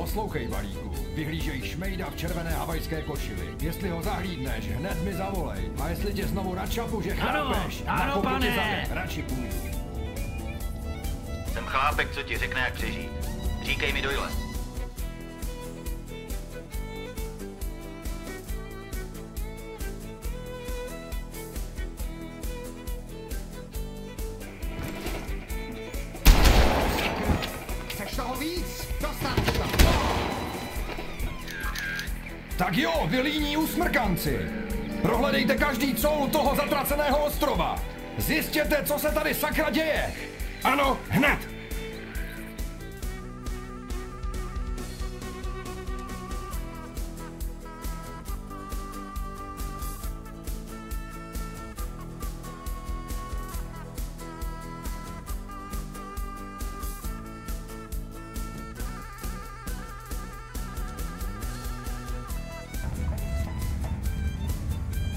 Poslouchej, balíku. Vyhlížej šmejda v červené havajské košili. Jestli ho zahlídneš, hned mi zavolej. A jestli tě znovu načapu, že chrápeš, ano, pane. Radši půjdu. Jsem chlápek, co ti řekne, jak přežít. Říkej mi, Doyle. Chceš toho víc? Dostat to! Tak jo, vy líní usmrkanci! Prohledejte každý coul toho zatraceného ostrova! Zjistěte, co se tady sakra děje! Ano, hned!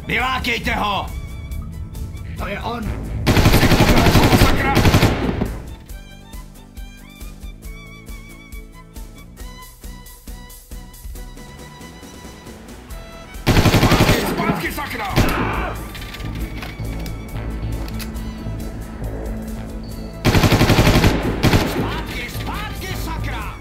Vylákejte ho! To je on! Sakra! Zpátky, sakra! Zpátky, sakra!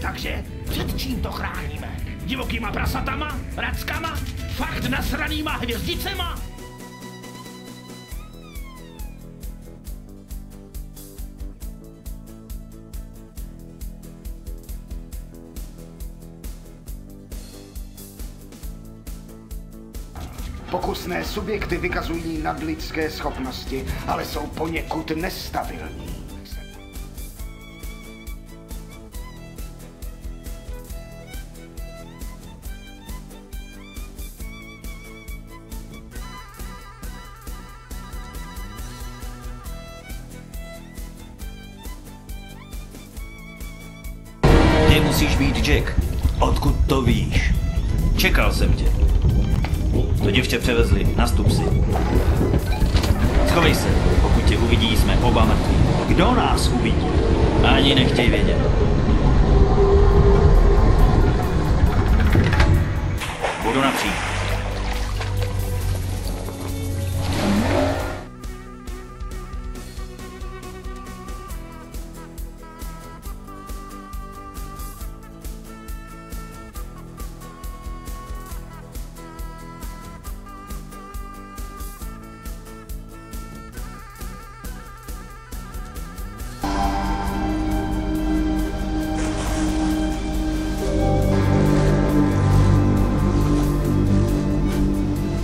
Takže před čím to chráníme? Divokýma prasatama? Rackama? Fakt nasranýma hvězdicema? Pokusné subjekty vykazují nadlidské schopnosti, ale jsou poněkud nestabilní. Ty musíš být Jack. Odkud to víš? Čekal jsem tě. To děvče převezli, nastup si. Schovej se, pokud tě uvidí, jsme oba mrtví. Kdo nás uvidí? Ani nechtěj vědět. Budu napřít.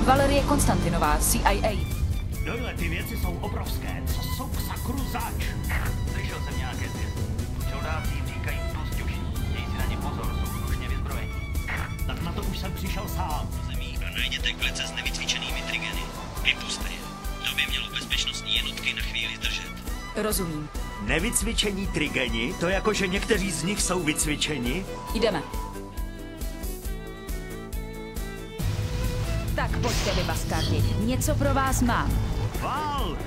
Valerie Konstantinová, CIA. Doyle, ty věci jsou obrovské. Co jsou k sakru zač? Slyšel jsem nějaké zvěsti. Žoldáci jim říkají tlusťuši. Měj si na ně pozor, jsou slušně vyzbrojení. Tak na to už jsem přišel sám. Zemí a najděte klece s nevycvičenými trigeny. Vypuste je. To by mělo bezpečnostní jednotky na chvíli zdržet. Rozumím. Nevycvičení trigeni? To jako, že někteří z nich jsou vycvičeni? Jdeme. Tak pojďte vy, bastardi. Něco pro vás mám. Val!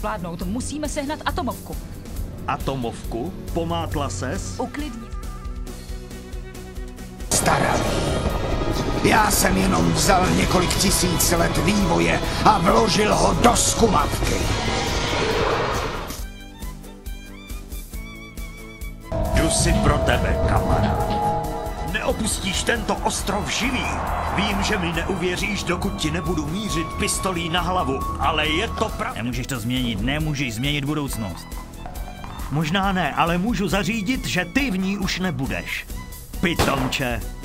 Vládnout, musíme sehnat atomovku. Atomovku? Pomátla ses? Uklidni. Starý. Já jsem jenom vzal několik tisíc let vývoje a vložil ho do zkumavky. Jdu si pro tebe, kamarád. Neop opustíš tento ostrov živý. Vím, že mi neuvěříš, dokud ti nebudu mířit pistolí na hlavu, ale je to pravda. Nemůžeš to změnit, nemůžeš změnit budoucnost. Možná ne, ale můžu zařídit, že ty v ní už nebudeš. Pitomče.